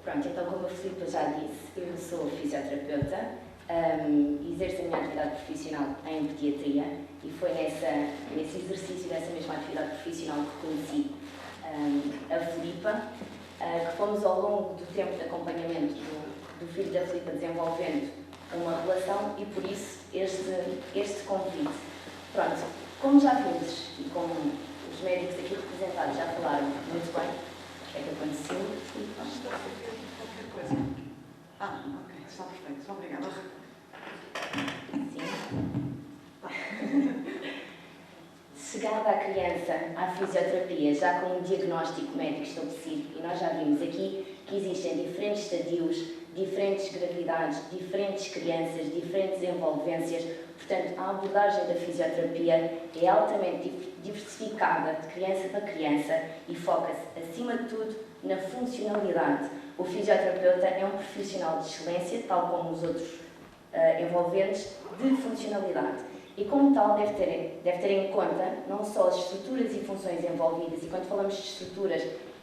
Pronto, então como a Filipa já disse, eu sou fisioterapeuta e exerço a minha atividade profissional em pediatria e foi nesse exercício dessa mesma atividade profissional que conheci a Filipa, que fomos ao longo do tempo de acompanhamento do filho da Filipa desenvolvendo uma relação e por isso este convite. Pronto, como já vimos e como os médicos aqui representados já falaram muito bem, o que é que aconteceu? Qualquer coisa. Ok, está perfeito. Obrigada. Sim. Chegada a criança à fisioterapia, já com um diagnóstico médico estabelecido, e nós já vimos aqui que existem diferentes estadios, diferentes gravidades, diferentes crianças, diferentes envolvências. Portanto, a abordagem da fisioterapia é altamente diversificada de criança para criança e foca-se, acima de tudo, na funcionalidade. O fisioterapeuta é um profissional de excelência, tal como os outros envolventes, de funcionalidade. E, como tal, deve ter em conta não só as estruturas e funções envolvidas, e quando falamos de estruturas,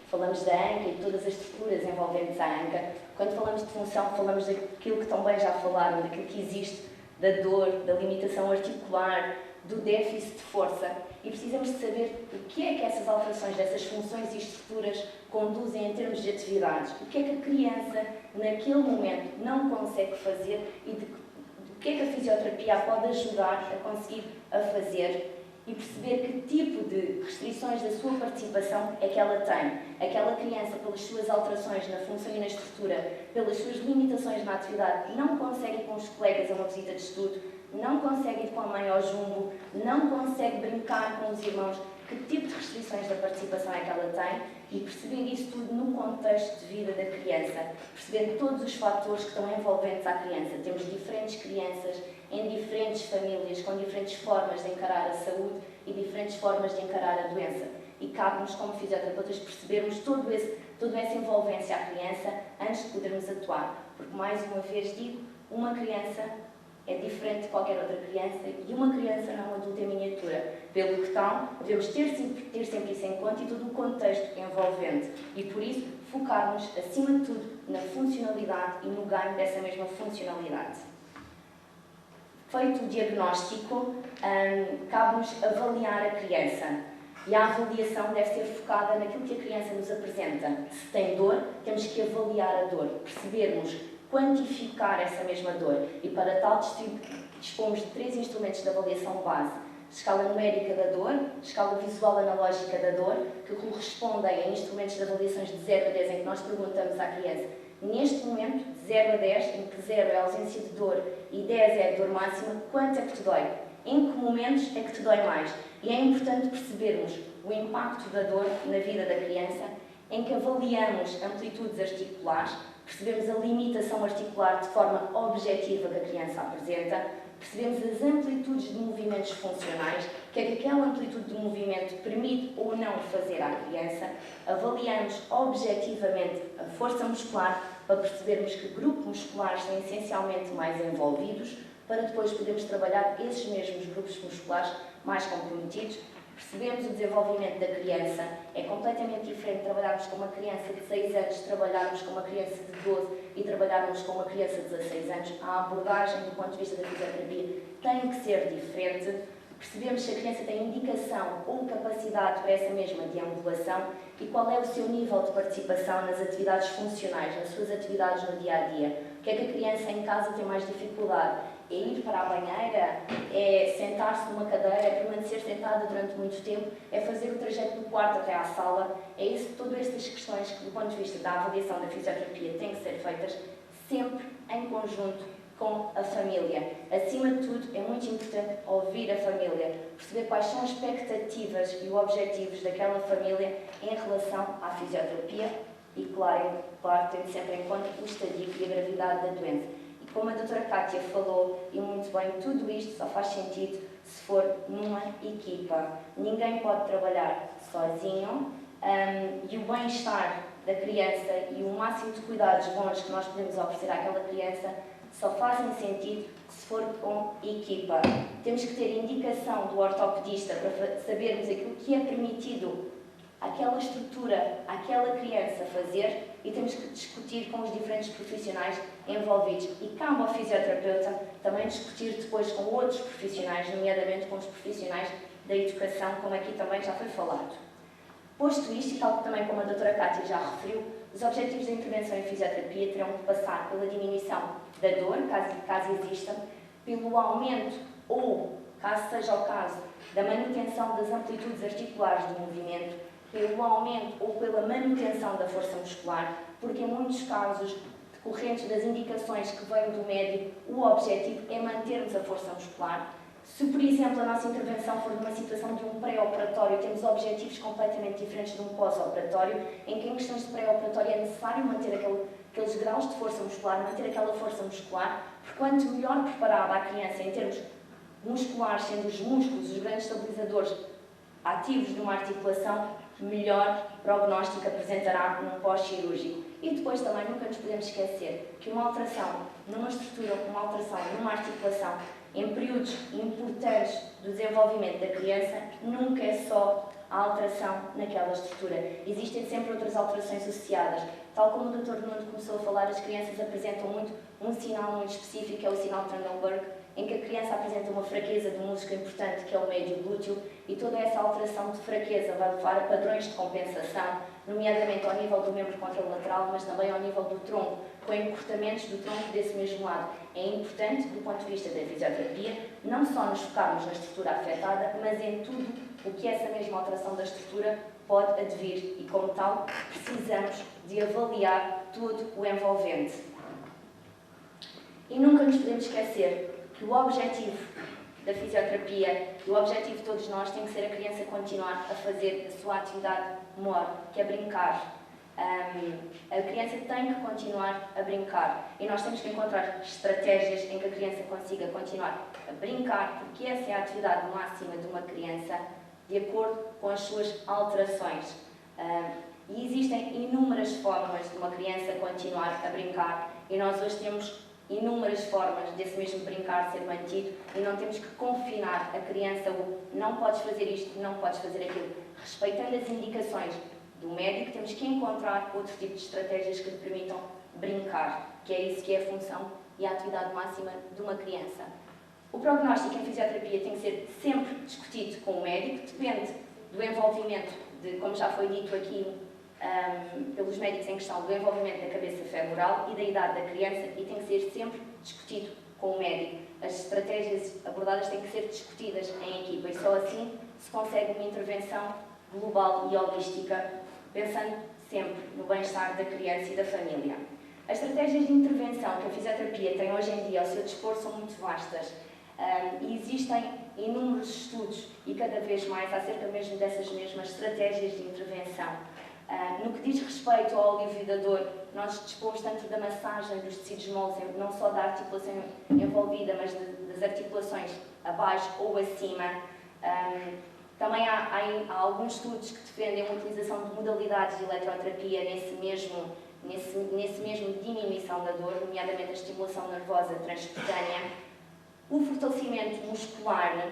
falamos da anca e todas as estruturas envolventes à anca. Quando falamos de função, falamos daquilo que também já falaram, daquilo que existe, da dor, da limitação articular, do déficit de força. E precisamos de saber o que é que essas alterações dessas funções e estruturas conduzem em termos de atividades. O que é que a criança, naquele momento, não consegue fazer e o que é que a fisioterapia pode ajudar a conseguir a fazer e perceber que tipo de restrições da sua participação é que ela tem. Aquela criança, pelas suas alterações na função e na estrutura, pelas suas limitações na atividade, não consegue ir com os colegas a uma visita de estudo, não consegue ir com a mãe ao jumbo, não consegue brincar com os irmãos. Que tipo de restrições da participação é que ela tem e perceber isso tudo no contexto de vida da criança, perceber todos os fatores que estão envolventes à criança. Temos diferentes crianças em diferentes famílias, com diferentes formas de encarar a saúde e diferentes formas de encarar a doença. E cabe-nos, como fisioterapeutas, percebermos toda essa envolvência à criança antes de podermos atuar. Porque, mais uma vez digo, uma criança é diferente de qualquer outra criança e uma criança não é um adulto em miniatura. Pelo que tal, devemos ter sempre isso em conta e todo o contexto envolvente. E, por isso, focarmos, acima de tudo, na funcionalidade e no ganho dessa mesma funcionalidade. Feito o diagnóstico, cabe-nos avaliar a criança. E a avaliação deve ser focada naquilo que a criança nos apresenta. Se tem dor, temos que avaliar a dor, percebermos, quantificar essa mesma dor. E para tal, dispomos de 3 instrumentos de avaliação base. Escala numérica da dor, escala visual analógica da dor, que correspondem a instrumentos de avaliações de 0 a 10, em que nós perguntamos à criança, neste momento, 0 a 10, em que 0 é a ausência de dor e 10 é a dor máxima, quanto é que te dói? Em que momentos é que te dói mais? E é importante percebermos o impacto da dor na vida da criança, em que avaliamos amplitudes articulares, percebemos a limitação articular de forma objetiva que a criança apresenta, percebemos as amplitudes de movimentos funcionais, o que é que aquela amplitude de movimento permite ou não fazer à criança, avaliamos objetivamente a força muscular para percebermos que grupos musculares são essencialmente mais envolvidos, para depois podermos trabalhar esses mesmos grupos musculares mais comprometidos. Percebemos o desenvolvimento da criança, é completamente diferente trabalharmos com uma criança de 6 anos, trabalharmos com uma criança de 12 e trabalharmos com uma criança de 16 anos. A abordagem do ponto de vista da fisioterapia tem que ser diferente. Percebemos se a criança tem indicação ou capacidade para essa mesma deambulação e qual é o seu nível de participação nas atividades funcionais, nas suas atividades no dia-a-dia. O que é que a criança em casa tem mais dificuldade? É ir para a banheira? É sentar-se numa cadeira? É permanecer sentada durante muito tempo? É fazer o trajeto do quarto até à sala? É isso, todas estas questões que, do ponto de vista da avaliação da fisioterapia, têm que ser feitas sempre em conjunto com a família. Acima de tudo, é muito importante ouvir a família, perceber quais são as expectativas e os objetivos daquela família em relação à fisioterapia e, claro, tendo sempre em conta o estadio e a gravidade da doença. E como a doutora Kátia falou, e muito bem, tudo isto só faz sentido se for numa equipa. Ninguém pode trabalhar sozinho e o bem-estar da criança e o máximo de cuidados bons que nós podemos oferecer àquela criança só fazem sentido se for com equipa. Temos que ter indicação do ortopedista para sabermos aquilo que é permitido àquela estrutura, àquela criança fazer e temos que discutir discutir com os diferentes profissionais envolvidos e cabe ao fisioterapeuta também discutir depois com outros profissionais, nomeadamente com os profissionais da educação, como aqui também já foi falado. Posto isto, e tal também como a doutora Cátia já referiu, os objetivos da intervenção em fisioterapia terão de passar pela diminuição da dor, caso exista, pelo aumento ou, caso seja o caso, da manutenção das amplitudes articulares do movimento, pelo aumento ou pela manutenção da força muscular, porque em muitos casos, decorrentes das indicações que vêm do médico, o objetivo é mantermos a força muscular. Se, por exemplo, a nossa intervenção for numa situação de um pré-operatório, temos objetivos completamente diferentes de um pós-operatório, em que em questões de pré-operatório é necessário manter aqueles graus de força muscular, manter aquela força muscular, porque quanto melhor preparada a criança em termos musculares, sendo os músculos os grandes estabilizadores ativos de uma articulação, melhor prognóstico apresentará num pós-cirúrgico. E depois também nunca nos podemos esquecer que uma alteração numa estrutura, uma alteração numa articulação, em períodos importantes do desenvolvimento da criança, nunca é só a alteração naquela estrutura. Existem sempre outras alterações associadas. Tal como o Dr. Nuno começou a falar, as crianças apresentam muito um sinal muito específico, é o sinal Trendelenburg, em que a criança apresenta uma fraqueza do músculo importante, que é o médio glúteo, e toda essa alteração de fraqueza vai levar a padrões de compensação, nomeadamente ao nível do membro contralateral, mas também ao nível do tronco, com encurtamentos do tronco desse mesmo lado. É importante, do ponto de vista da fisioterapia, não só nos focarmos na estrutura afetada, mas em tudo o que essa mesma alteração da estrutura pode advir e, como tal, precisamos de avaliar todo o envolvente. E nunca nos podemos esquecer que o objetivo da fisioterapia e o objetivo de todos nós tem que ser a criança continuar a fazer a sua atividade maior, que é brincar. A criança tem que continuar a brincar e nós temos que encontrar estratégias em que a criança consiga continuar a brincar, porque essa é a atividade máxima de uma criança, de acordo com as suas alterações. E existem inúmeras formas de uma criança continuar a brincar e nós hoje temos inúmeras formas desse mesmo brincar ser mantido e não temos que confinar a criança ou não podes fazer isto, não podes fazer aquilo. Respeitando as indicações do médico, temos que encontrar outro tipo de estratégias que lhe permitam brincar, que é isso que é a função e a atividade máxima de uma criança. O prognóstico em fisioterapia tem que ser sempre discutido com o médico, depende do envolvimento, como já foi dito aqui pelos médicos em questão, do envolvimento da cabeça femoral e da idade da criança, e tem que ser sempre discutido com o médico. As estratégias abordadas têm que ser discutidas em equipa e só assim se consegue uma intervenção global e holística, pensando sempre no bem-estar da criança e da família. As estratégias de intervenção que a fisioterapia tem hoje em dia ao seu dispor são muito vastas e existem inúmeros estudos e cada vez mais acerca mesmo dessas mesmas estratégias de intervenção. No que diz respeito ao alívio da dor, nós dispomos tanto da massagem dos tecidos moles, não só da articulação envolvida, mas das articulações abaixo ou acima. Também há alguns estudos que defendem a utilização de modalidades de eletroterapia nesse mesmo diminuição da dor, nomeadamente a estimulação nervosa transcutânea, o fortalecimento muscular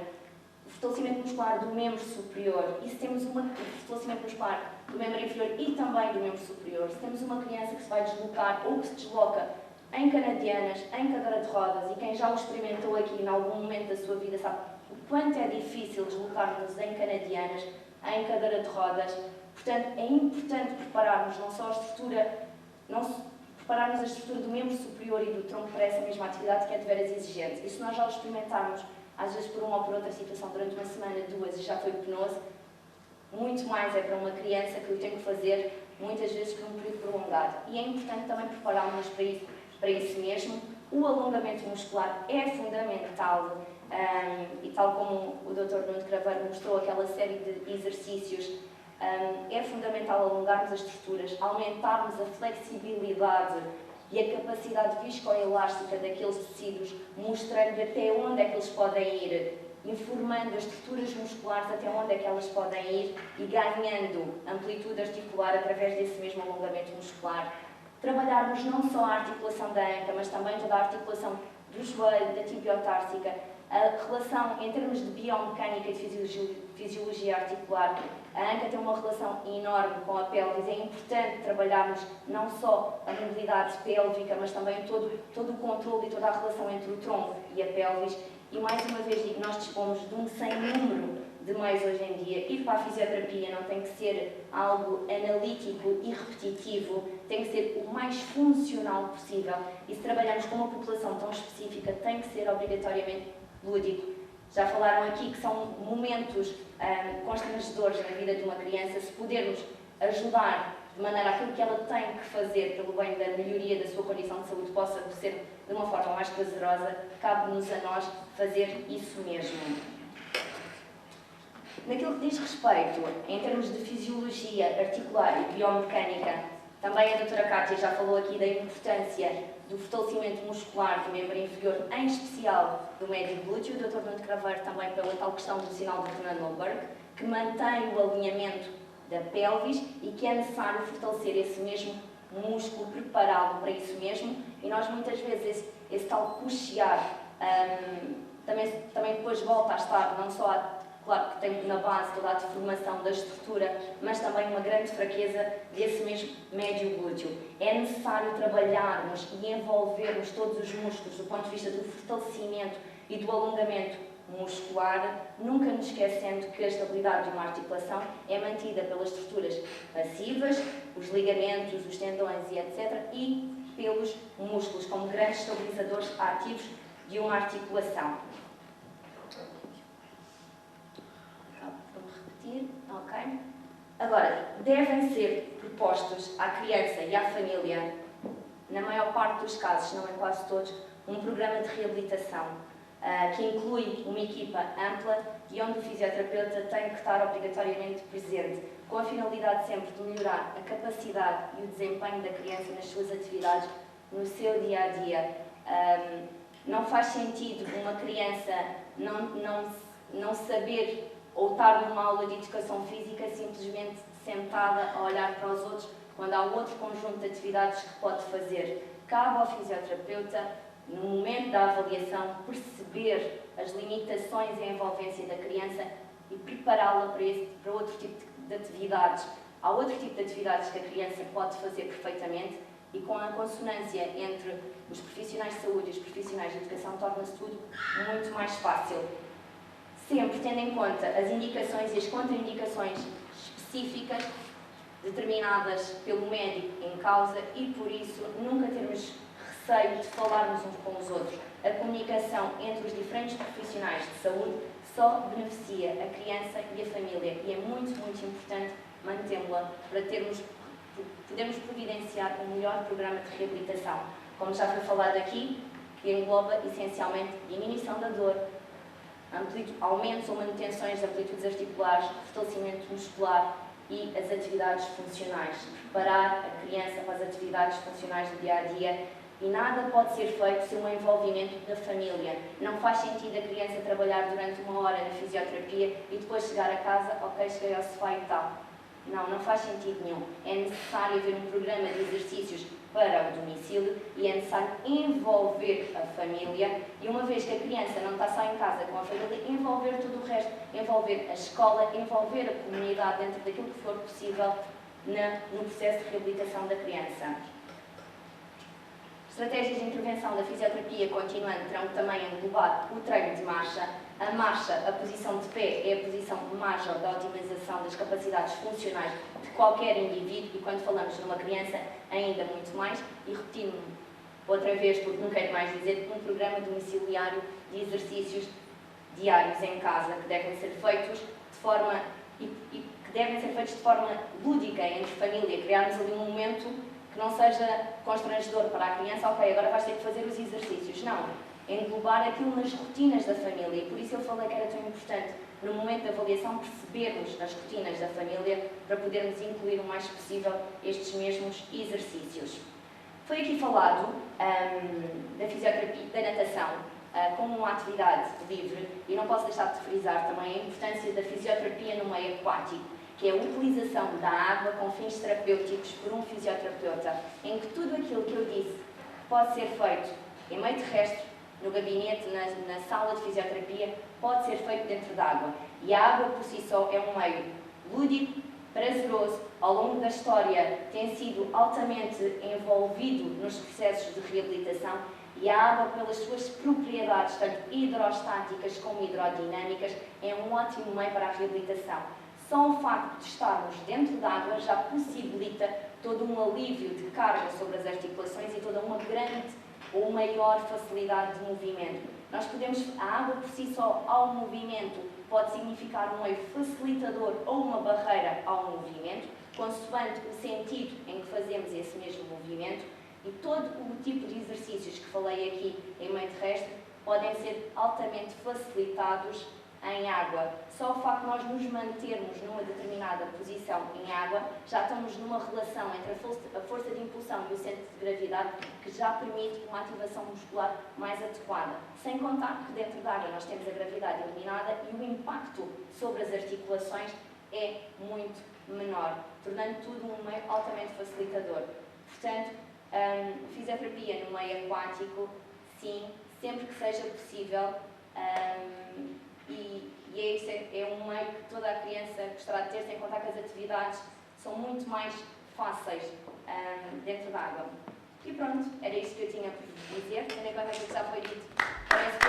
do membro superior, e se temos o fortalecimento muscular do membro inferior e também do membro superior, se temos uma criança que se vai deslocar ou que se desloca em canadianas, em cadeira de rodas, e quem já o experimentou aqui em algum momento da sua vida sabe o quanto é difícil deslocar-nos em canadianas, em cadeira de rodas. Portanto, é importante prepararmos não só a estrutura, prepararmos a estrutura do membro superior e do tronco para essa mesma atividade que é de veras exigente. E se nós já o experimentarmos, às vezes por uma ou por outra situação, durante uma semana, duas, e já foi penoso, muito mais é para uma criança que o tem que fazer, muitas vezes por um período prolongado. E é importante também prepararmos para isso mesmo. O alongamento muscular é fundamental e tal como o Dr. Nuno Craveiro mostrou aquela série de exercícios, é fundamental alongarmos as estruturas, aumentarmos a flexibilidade e a capacidade viscoelástica daqueles tecidos, mostrando até onde é que eles podem ir, informando as estruturas musculares até onde é que elas podem ir e ganhando amplitude articular através desse mesmo alongamento muscular. Trabalharmos não só a articulação da anca, mas também toda a articulação do joelho, da tibiotársica, A relação em termos de biomecânica e de fisiologia articular, a anca tem uma relação enorme com a pelvis. É importante trabalharmos não só a mobilidade pélvica, mas também todo o controle e toda a relação entre o tronco e a pelvis. E mais uma vez digo, nós dispomos de um sem número de meios hoje em dia. Ir para a fisioterapia não tem que ser algo analítico e repetitivo, tem que ser o mais funcional possível. E se trabalhamos com uma população tão específica, tem que ser obrigatoriamente lúdico. Já falaram aqui que são momentos constrangedores na vida de uma criança. Se pudermos ajudar de maneira aquilo que ela tem que fazer pelo bem da melhoria da sua condição de saúde possa ser de uma forma mais prazerosa, cabe-nos a nós fazer isso mesmo. Naquilo que diz respeito, em termos de fisiologia articular e biomecânica, também a doutora Cátia já falou aqui da importância do fortalecimento muscular do membro inferior, em especial do médio glúteo. O Dr. Nuno Craveiro também pela tal questão do sinal de Fernand-Lomberg, que mantém o alinhamento da pelvis e que é necessário fortalecer esse mesmo músculo, prepará-lo para isso mesmo. E nós muitas vezes esse tal coxear também depois volta a estar não só claro que tem na base toda a deformação da estrutura, mas também uma grande fraqueza desse mesmo médio glúteo. É necessário trabalharmos e envolvermos todos os músculos do ponto de vista do fortalecimento e do alongamento muscular, nunca nos esquecendo que a estabilidade de uma articulação é mantida pelas estruturas passivas, os ligamentos, os tendões e etc., e pelos músculos, como grandes estabilizadores ativos de uma articulação. Ok? Agora, devem ser propostos à criança e à família, na maior parte dos casos, não em quase todos, um programa de reabilitação que inclui uma equipa ampla e onde o fisioterapeuta tem que estar obrigatoriamente presente, com a finalidade sempre de melhorar a capacidade e o desempenho da criança nas suas atividades, no seu dia-a-dia. Não faz sentido uma criança não saber ou estar numa aula de educação física simplesmente sentada a olhar para os outros, quando há outro conjunto de atividades que pode fazer. Cabe ao fisioterapeuta, no momento da avaliação, perceber as limitações e a envolvência da criança e prepará-la para outro tipo de atividades. Há outro tipo de atividades que a criança pode fazer perfeitamente e com a consonância entre os profissionais de saúde e os profissionais de educação torna-se tudo muito mais fácil. Sempre tendo em conta as indicações e as contraindicações específicas determinadas pelo médico em causa e, por isso, nunca termos receio de falarmos uns com os outros. A comunicação entre os diferentes profissionais de saúde só beneficia a criança e a família e é muito, muito importante mantê-la para podermos providenciar um melhor programa de reabilitação. Como já foi falado aqui, que engloba essencialmente diminuição da dor, aumentos ou manutenções de amplitudes articulares, fortalecimento muscular e as atividades funcionais. Preparar a criança para as atividades funcionais do dia-a-dia e nada pode ser feito sem um envolvimento da família. Não faz sentido a criança trabalhar durante 1 hora na fisioterapia e depois chegar a casa, ok, cheguei ao sofá e tal. Não faz sentido nenhum. É necessário haver um programa de exercícios para o domicílio e é necessário envolver a família e uma vez que a criança não está só em casa com a família, envolver tudo o resto, envolver a escola, envolver a comunidade dentro daquilo que for possível no processo de reabilitação da criança. Estratégias de intervenção da fisioterapia continuando terão também englobar o treino de marcha. A marcha, a posição de pé, é a posição major da otimização das capacidades funcionais de qualquer indivíduo e quando falamos numa criança, ainda muito mais. E repetindo outra vez, porque não quero mais dizer, um programa domiciliário de exercícios diários em casa que devem ser feitos de forma lúdica entre família, criarmos ali um momento que não seja constrangedor para a criança, ok, agora vais ter que fazer os exercícios. Não, englobar aquilo nas rotinas da família. E por isso eu falei que era tão importante, no momento da avaliação, percebermos as rotinas da família para podermos incluir o mais possível estes mesmos exercícios. Foi aqui falado da fisioterapia, da natação, como uma atividade livre, e não posso deixar de frisar também a importância da fisioterapia no meio aquático, que é a utilização da água com fins terapêuticos por um fisioterapeuta, em que tudo aquilo que eu disse pode ser feito em meio terrestre, no gabinete, na sala de fisioterapia, pode ser feito dentro d'água. E a água por si só é um meio lúdico, prazeroso, ao longo da história tem sido altamente envolvido nos processos de reabilitação, e a água, pelas suas propriedades, tanto hidrostáticas como hidrodinâmicas, é um ótimo meio para a reabilitação. Só o facto de estarmos dentro d'água já possibilita todo um alívio de carga sobre as articulações e toda uma grande ou maior facilidade de movimento. Nós podemos, a água por si só, ao movimento, pode significar um meio facilitador ou uma barreira ao movimento, consoante o sentido em que fazemos esse mesmo movimento, e todo o tipo de exercícios que falei aqui em meio terrestre podem ser altamente facilitados em água. Só o facto de nós nos mantermos numa determinada posição em água, já estamos numa relação entre a força de impulsão e o centro de gravidade que já permite uma ativação muscular mais adequada. Sem contar que dentro da água nós temos a gravidade eliminada e o impacto sobre as articulações é muito menor, tornando tudo um meio altamente facilitador. Portanto, fisioterapia no meio aquático, sim, sempre que seja possível, e é um meio que toda a criança gostará de ter, sem contar que as atividades são muito mais fáceis dentro da água. E pronto, era isto que eu tinha por dizer, tendo em conta que já foi dito. Parece que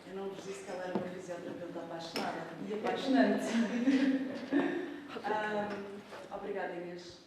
eu não vos disse que ela era uma fisioterapeuta apaixonada e apaixonante. Obrigada, Inês.